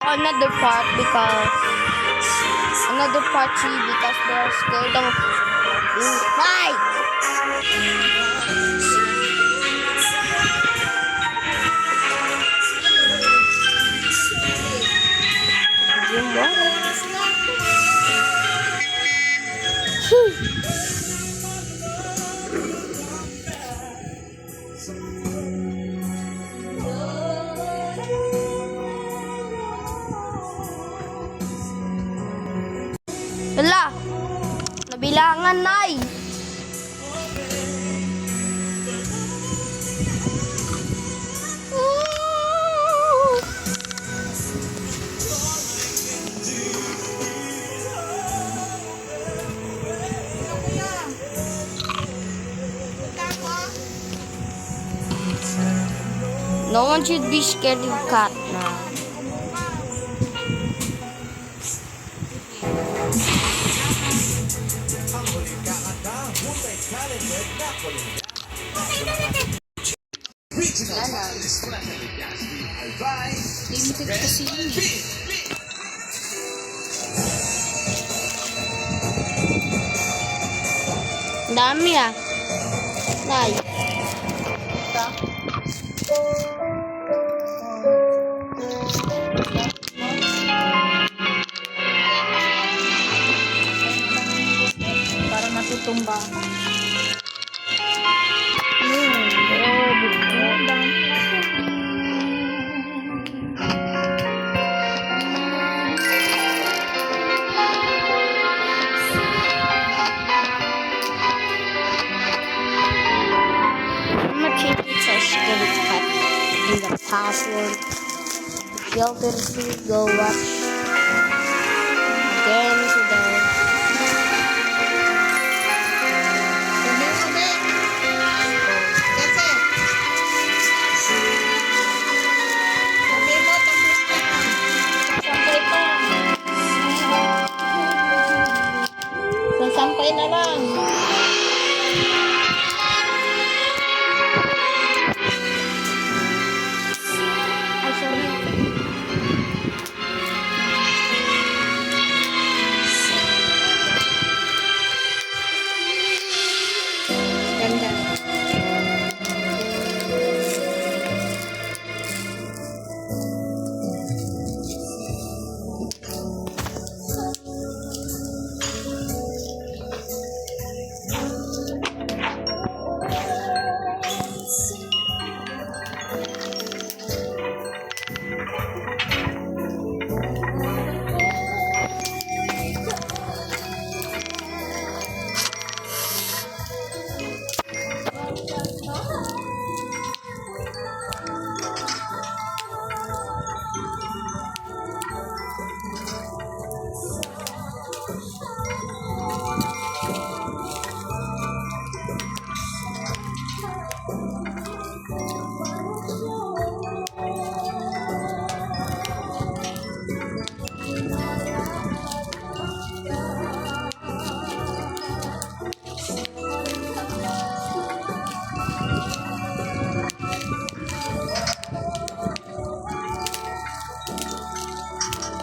Another part three because they're scared of fight. Hala, nabilangan na eh. No one should be scared of cat now. Limited kasi yun eh. Dami ah. Nay. Para matutumba. In the password filter to go watch again to the Sasampay na lang. Ganda.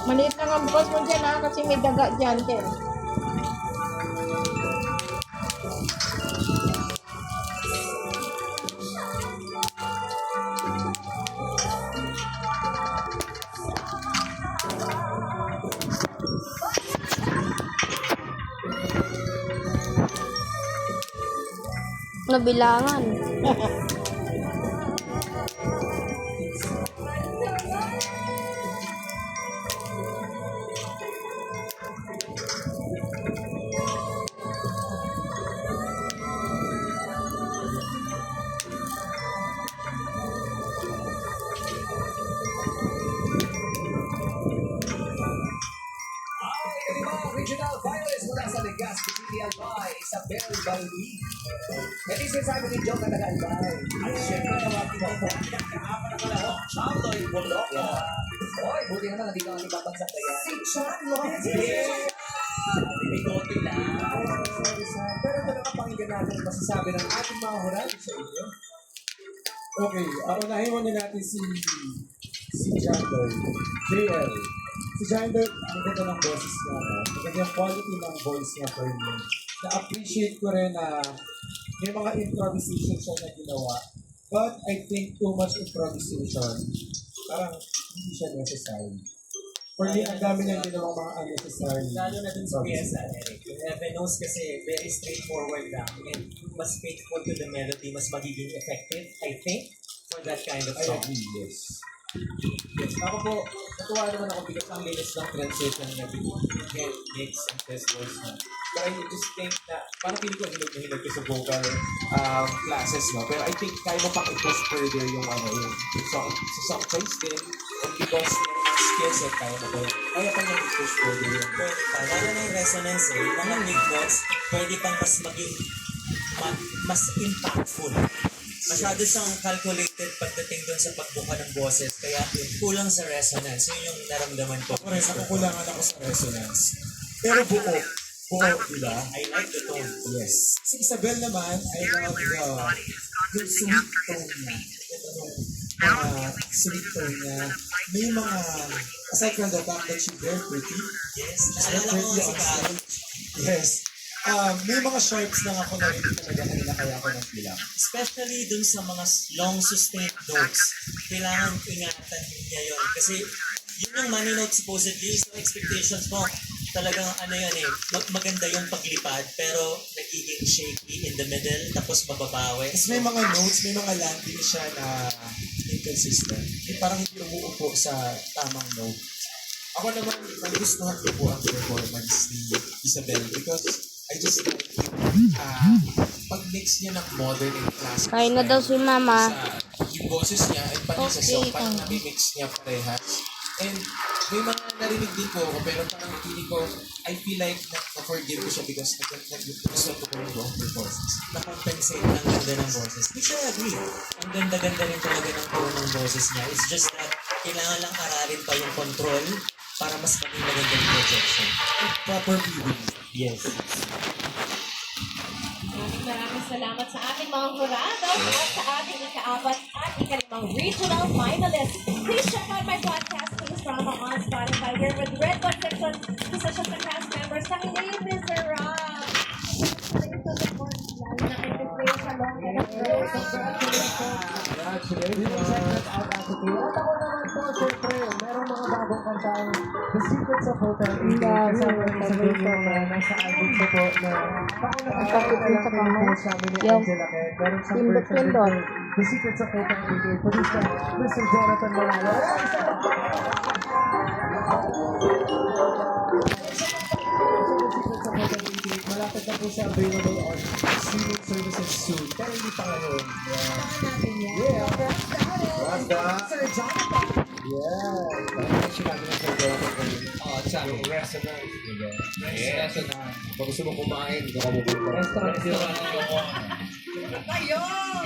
Maliit lang ang bukas mo dyan ha, kasi may daga dyan, Ken. nabilangan. Original violence mula sa Legazpi City by Isabel Baldi. Ito yung sinasabi ni John na nag-albay. At syempre tawagin mo po. Pinaka-apa na pala ho, Charloy Bolok. Hoy, buti naman nandito ang ibabang sa kaya. Si Charloy! May konti lang. Pero ito nakapakinggan natin ang masasabi ng ating mga hurado sa inyo. Okay, unahin muna natin si Si Jander. JL. Si Jander, maganda ng boses niya. Maganda yung quality ng voice niya for me. Na-appreciate ko rin na may mga improvisation siya na ginawa. But I think too much improvisation, parang hindi siya necessary. For me, ang dami niyang ginawang mga unnecessary. Lalo na dun sa PSA, Eric. Yung Heaven Knows kasi very straightforward lang. And mas faithful to the melody, mas magiging effective, I think, for that kind of I song. agree, yes. Yes, ako po, natuwa naman ako because ang linis ng transition niya between mix and test voice na. But I just think na, parang feeling ko hinog na hinog ko sa vocal classes, no? Pero I think kaya mo pang i-push further yung song, sa song choice din. And because ng skill set, kaya mo kaya pa niya i-push further yung Pwede pa. Lalo na yung resonance eh. Yung mga big notes, pwede pang mas maging mas impactful. Masyado siyang calculated pagdating doon sa pagbuka ng boses. Kaya kulang sa resonance. Yun yung naramdaman ko. Ako rin, nakukulangan ako sa resonance. Pero buo, diba? I like the tone. Yes. Si Isabel naman, I love yung sweet tone niya. Sweet tone niya. May mga, aside from the fact that she's very pretty, Yes. she's very Naalala ko pretty si on Carol. stage. Yes. May mga sharps lang ako na rin talaga kanina kaya ako nang bilang. Especially dun sa mga long sustained notes. Kailangan ingatan niya yun. Kasi yun yung money note supposedly. So expectations mo, talagang ano yan eh, maganda yung paglipad pero nagiging shaky in the middle tapos mababawi. Tapos may mga notes, may mga landing siya na inconsistent. Parang hindi umuupo sa tamang note. Ako naman, nagustuhan ko po ang performance ni Isabel because I just like pag-mix niya ng modern and classic Kain na daw si Mama. yung boses niya at pati sa song, parang nami-mix niya parehas. And may mga narinig din po ako, pero parang feeling ko, I feel like na-forgive ko siya because nag-gusto ko yung buong performance. Na-compensate ang ganda ng boses. Which I agree. Ang ganda-ganda rin talaga ng tone ng boses niya. It's just that kailangan lang aralin pa yung control para mas maging maganda yung projection. Proper viewing. Yes. Maraming salamat sa ating mga jurado at sa ating ika-apat at ika-limang regional finalists. Please check out my podcast, King's Drama on Spotify. We're with Red One Section, isa siya sa cast members ng Les Miserables. Congratulations! At ako naman po, syempre, merong mga bagong kantang The Secrets of Hotel 88. Kasama rin sa video na nasa album ko po na pakinakalala sa kamay sa amin ni Angela Ked. Meron siyang version dito, The Secrets of Hotel 88. Produced by Mr. Jonathan Malalo. Malapit na po siya available on streaming services soon. Pero hindi pa ngayon. Yeah. Sir Jonathan. Yeah. Mention natin ang Sir Jonathan. Tsaka yung resonance, diba? Resonance. Pag gusto mo kumain, hindi ka mabubuto. Restaurant.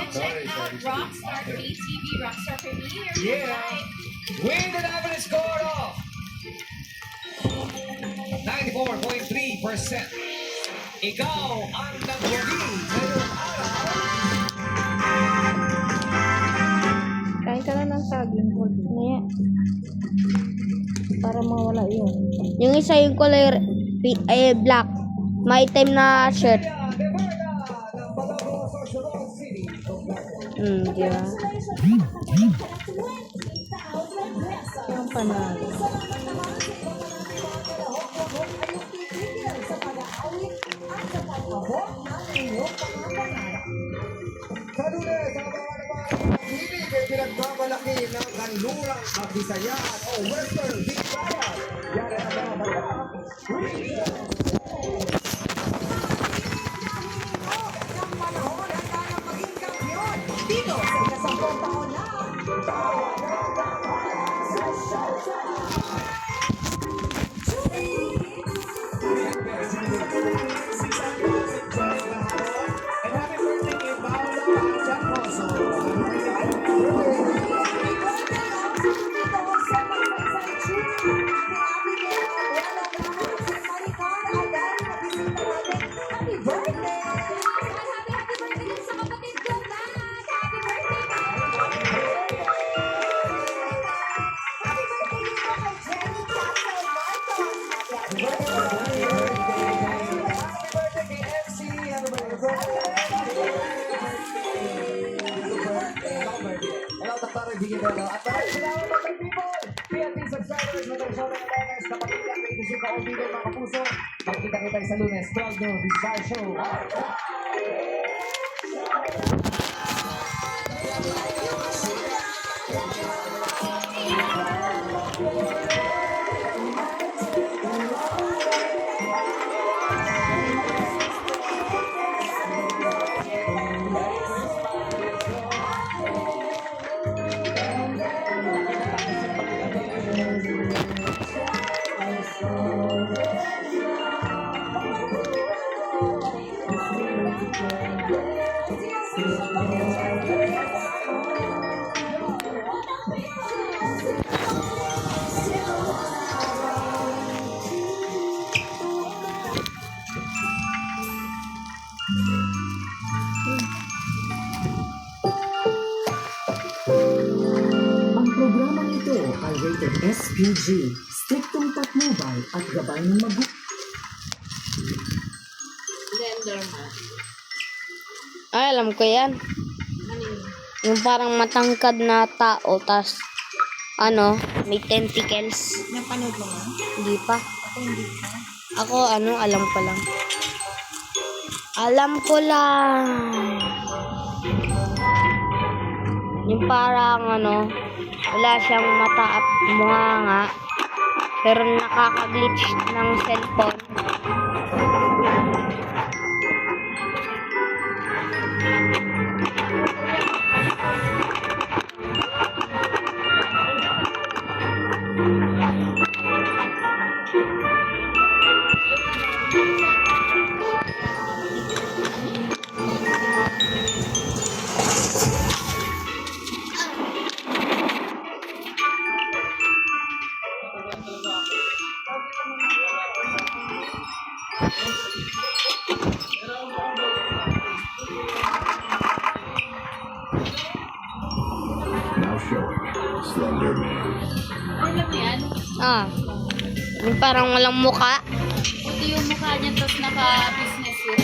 Sorry. Rockstar ATV Rockstar Premiere. Yeah! Win the namin score of 94.3%. Ikaw ang nagwagi ngayong araw. Kain ka na ng saging. Ngayon. Para mawala yun. Yung isa yung color black. May item na shirt. Di ba? Yung panalo. Sa Lunes, ang mga naman pag-ibig ay pinagmamalaki ng kanlurang Bisayaan o Western Visayas. Yan ang mga batak. Dito sa ikasampung taon na And happy birthday kay Paolo Jacoso. subscribers, mga show ng awareness, kapag hindi ang pwede siya ka-obedient mga kapuso, makikita kita sa Lunes, 12 noon, this is our show. Ang programang ito ay rated SPG, striktong patnubay at gabay ng magulang. Ay, alam ko yan. Yung parang matangkad na tao, tas may tentacles. Napanood mo nga? Hindi pa. Ako hindi pa. Ako, alam ko lang. Alam ko lang. Yung parang wala siyang mata at mukha nga. Pero nakaka-glitch ng cellphone. Now showing Slender Man. Alam mo yan? Yung parang walang muka. Ito yung mukha niya, tapos naka-business yun.